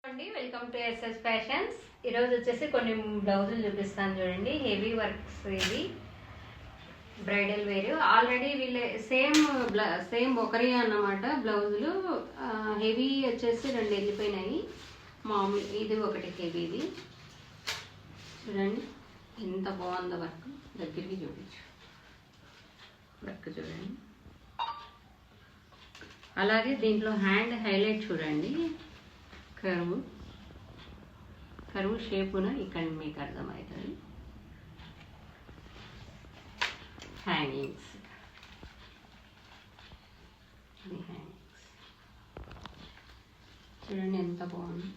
అండి, welcome to SS fashions. ఈరోజు వచ్చేసి కొన్ని బ్లౌజులు చూపిస్తాను చూడండి. హెవీ వర్క్స్ ఇవి బ్రైడల్ వేర్. ఆల్రెడీ వీళ్ళే సేమ్ ఒకరి అన్నమాట బ్లౌజులు. హెవీ వచ్చేసి 2 వెళ్ళిపోయినాయి. మామూలు ఇది ఒకటి హెవీది. చూడండి ఎంత బాగుందో వర్క్. దగ్గరికి చూపించు వర్క్ చూడండి. అలాగే దీంట్లో హ్యాండ్ హైలైట్ చూడండి. కరువు షేపున ఇక్కడ మీకు అర్థమవుతుంది. హ్యాంగింగ్స్ చూడండి ఎంత బాగుంది.